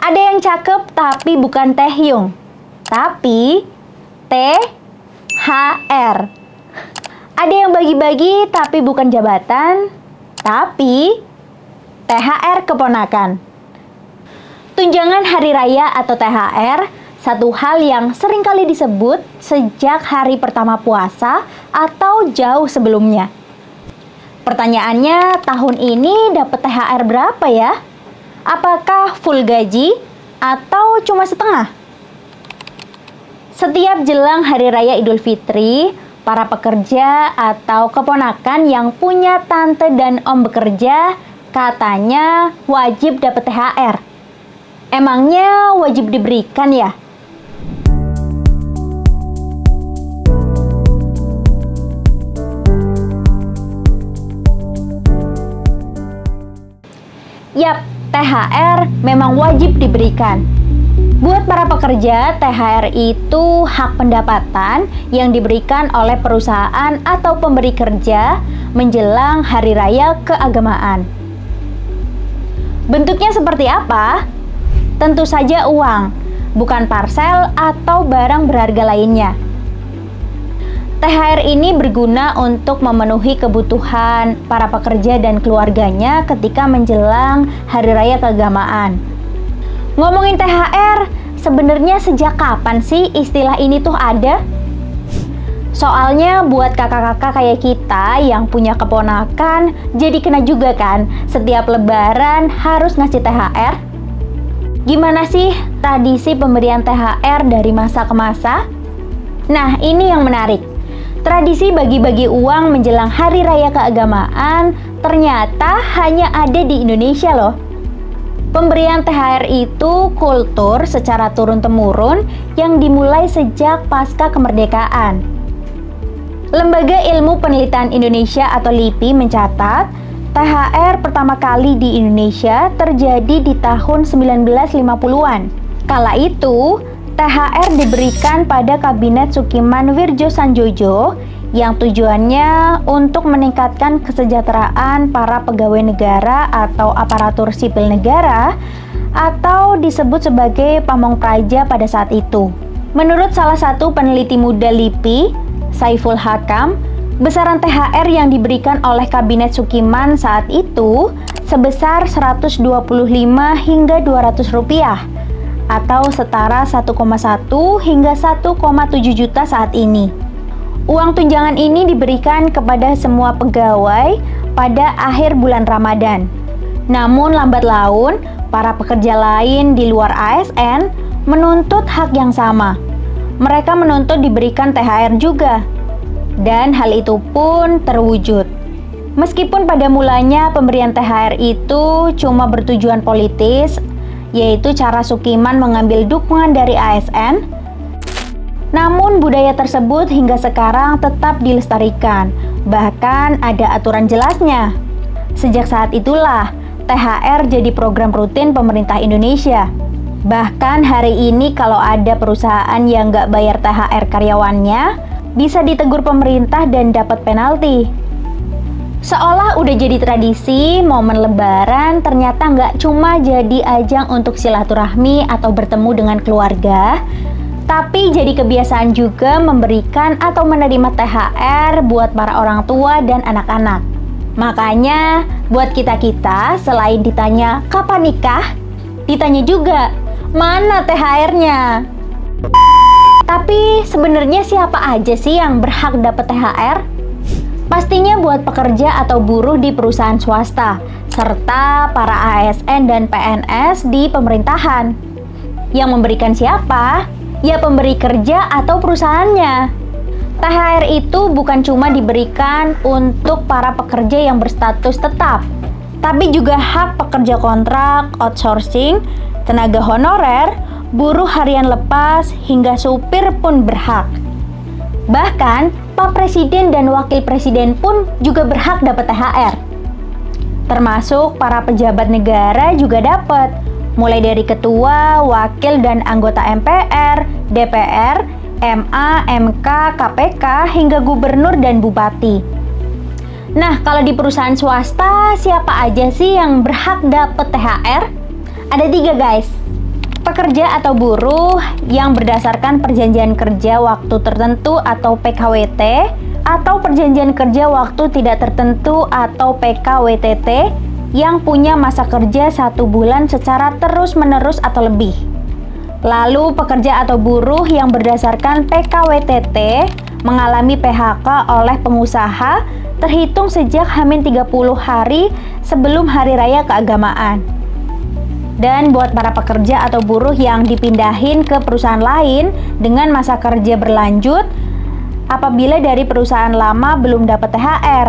Ada yang cakep tapi bukan Taehyung, tapi THR. Ada yang bagi-bagi tapi bukan jabatan, tapi THR keponakan. Tunjangan hari raya atau THR, satu hal yang sering kali disebut sejak hari pertama puasa atau jauh sebelumnya. Pertanyaannya, tahun ini dapat THR berapa ya? Apakah full gaji atau cuma setengah? Setiap jelang hari raya Idul Fitri, para pekerja atau keponakan yang punya tante dan om bekerja katanya wajib dapat THR. Emangnya wajib diberikan ya? Yap, THR memang wajib diberikan. Buat para pekerja, THR itu hak pendapatan yang diberikan oleh perusahaan atau pemberi kerja menjelang hari raya keagamaan. Bentuknya seperti apa? Tentu saja uang, bukan parsel atau barang berharga lainnya. THR ini berguna untuk memenuhi kebutuhan para pekerja dan keluarganya ketika menjelang hari raya keagamaan. Ngomongin THR, sebenarnya sejak kapan sih istilah ini tuh ada? Soalnya buat kakak-kakak kayak kita yang punya keponakan, jadi kena juga kan setiap lebaran harus ngasih THR? Gimana sih tradisi pemberian THR dari masa ke masa? Nah, ini yang menarik. Tradisi bagi-bagi uang menjelang hari raya keagamaan ternyata hanya ada di Indonesia loh. Pemberian THR itu kultur secara turun-temurun yang dimulai sejak pasca kemerdekaan. Lembaga Ilmu Penelitian Indonesia atau LIPI mencatat, THR pertama kali di Indonesia terjadi di tahun 1950-an. Kala itu, THR diberikan pada Kabinet Sukiman Wirjosanjojo yang tujuannya untuk meningkatkan kesejahteraan para pegawai negara atau aparatur sipil negara atau disebut sebagai pamong praja pada saat itu. Menurut salah satu peneliti muda LIPI, Saiful Hakam, besaran THR yang diberikan oleh Kabinet Sukiman saat itu sebesar 125 hingga 200 rupiah atau setara 1,1 hingga 1,7 juta saat ini. Uang tunjangan ini diberikan kepada semua pegawai pada akhir bulan Ramadan. Namun lambat laun, para pekerja lain di luar ASN menuntut hak yang sama. Mereka menuntut diberikan THR juga. Dan hal itu pun terwujud. Meskipun pada mulanya pemberian THR itu cuma bertujuan politis, yaitu cara Sukiman mengambil dukungan dari ASN, namun budaya tersebut hingga sekarang tetap dilestarikan, bahkan ada aturan jelasnya. Sejak saat itulah, THR jadi program rutin pemerintah Indonesia. Bahkan hari ini kalau ada perusahaan yang nggak bayar THR karyawannya, bisa ditegur pemerintah dan dapat penalti. Seolah udah jadi tradisi, momen lebaran ternyata nggak cuma jadi ajang untuk silaturahmi atau bertemu dengan keluarga, tapi jadi kebiasaan juga memberikan atau menerima THR buat para orang tua dan anak-anak. Makanya buat kita-kita selain ditanya kapan nikah, ditanya juga mana THR-nya. Tapi sebenarnya siapa aja sih yang berhak dapat THR? Pastinya buat pekerja atau buruh di perusahaan swasta, serta para ASN dan PNS di pemerintahan. Yang memberikan siapa? Ya pemberi kerja atau perusahaannya. THR itu bukan cuma diberikan untuk para pekerja yang berstatus tetap, tapi juga hak pekerja kontrak, outsourcing, tenaga honorer, buruh harian lepas, hingga supir pun berhak. Bahkan, Pak Presiden dan Wakil Presiden pun juga berhak dapat THR. Termasuk para pejabat negara juga dapat, mulai dari ketua, wakil, dan anggota MPR, DPR, MA, MK, KPK, hingga gubernur dan bupati. Nah, kalau di perusahaan swasta, siapa aja sih yang berhak dapat THR? Ada 3 guys. Pekerja atau buruh yang berdasarkan perjanjian kerja waktu tertentu atau PKWT atau perjanjian kerja waktu tidak tertentu atau PKWTT yang punya masa kerja 1 bulan secara terus-menerus atau lebih. Lalu pekerja atau buruh yang berdasarkan PKWTT mengalami PHK oleh pengusaha terhitung sejak H-30 hari sebelum Hari Raya Keagamaan. Dan buat para pekerja atau buruh yang dipindahin ke perusahaan lain dengan masa kerja berlanjut apabila dari perusahaan lama belum dapat THR.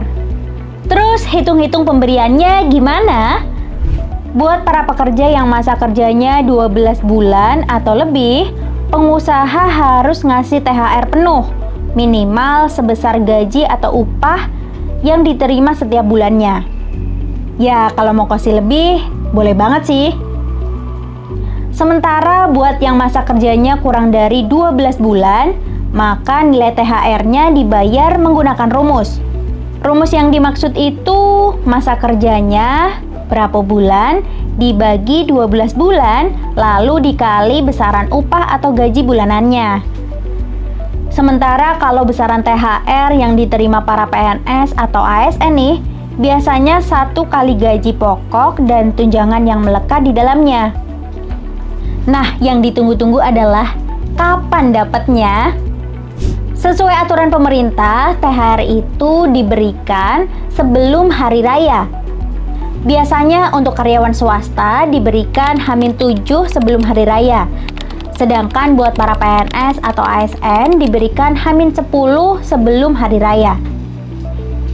Terus hitung-hitung pemberiannya gimana? Buat para pekerja yang masa kerjanya 12 bulan atau lebih, pengusaha harus ngasih THR penuh, minimal sebesar gaji atau upah yang diterima setiap bulannya. Ya, kalau mau kasih lebih, boleh banget sih. Sementara buat yang masa kerjanya kurang dari 12 bulan, maka nilai THR-nya dibayar menggunakan rumus. Rumus yang dimaksud itu masa kerjanya berapa bulan dibagi 12 bulan lalu dikali besaran upah atau gaji bulanannya. Sementara kalau besaran THR yang diterima para PNS atau ASN nih, biasanya 1 kali gaji pokok dan tunjangan yang melekat di dalamnya. Nah, yang ditunggu-tunggu adalah kapan dapatnya? Sesuai aturan pemerintah, THR itu diberikan sebelum hari raya. Biasanya untuk karyawan swasta diberikan H-7 sebelum hari raya. Sedangkan buat para PNS atau ASN diberikan H-10 sebelum hari raya.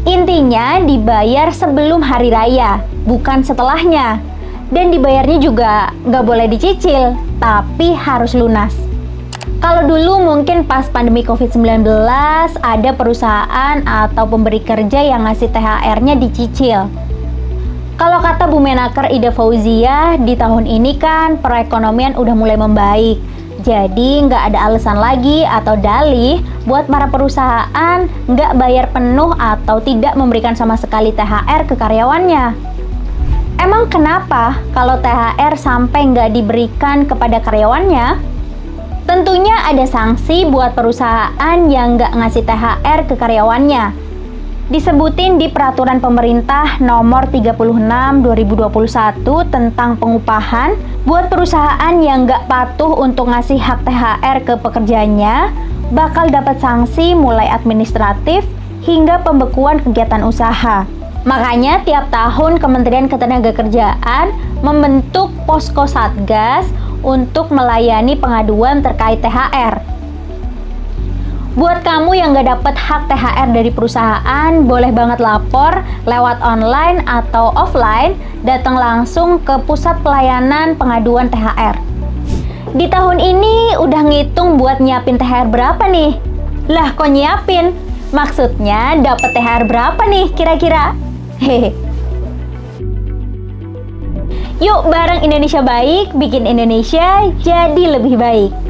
Intinya dibayar sebelum hari raya, bukan setelahnya. Dan dibayarnya juga nggak boleh dicicil, tapi harus lunas. Kalau dulu mungkin pas pandemi COVID-19 ada perusahaan atau pemberi kerja yang ngasih THR-nya dicicil. Kalau kata Bu Menaker Ida Fauzia, di tahun ini kan perekonomian udah mulai membaik. Jadi nggak ada alasan lagi atau dalih buat para perusahaan nggak bayar penuh atau tidak memberikan sama sekali THR ke karyawannya. Emang kenapa kalau THR sampai nggak diberikan kepada karyawannya? Tentunya ada sanksi buat perusahaan yang nggak ngasih THR ke karyawannya. Disebutin di Peraturan Pemerintah Nomor 36 2021 tentang pengupahan buat perusahaan yang nggak patuh untuk ngasih hak THR ke pekerjanya bakal dapat sanksi mulai administratif hingga pembekuan kegiatan usaha. Makanya tiap tahun Kementerian Ketenagakerjaan membentuk posko Satgas untuk melayani pengaduan terkait THR. Buat kamu yang nggak dapat hak THR dari perusahaan, boleh banget lapor lewat online atau offline, datang langsung ke Pusat Pelayanan Pengaduan THR. Di tahun ini udah ngitung buat nyiapin THR berapa nih? Lah kok nyiapin? Maksudnya dapat THR berapa nih kira-kira? Hehe. Yuk bareng Indonesia Baik, bikin Indonesia jadi lebih baik.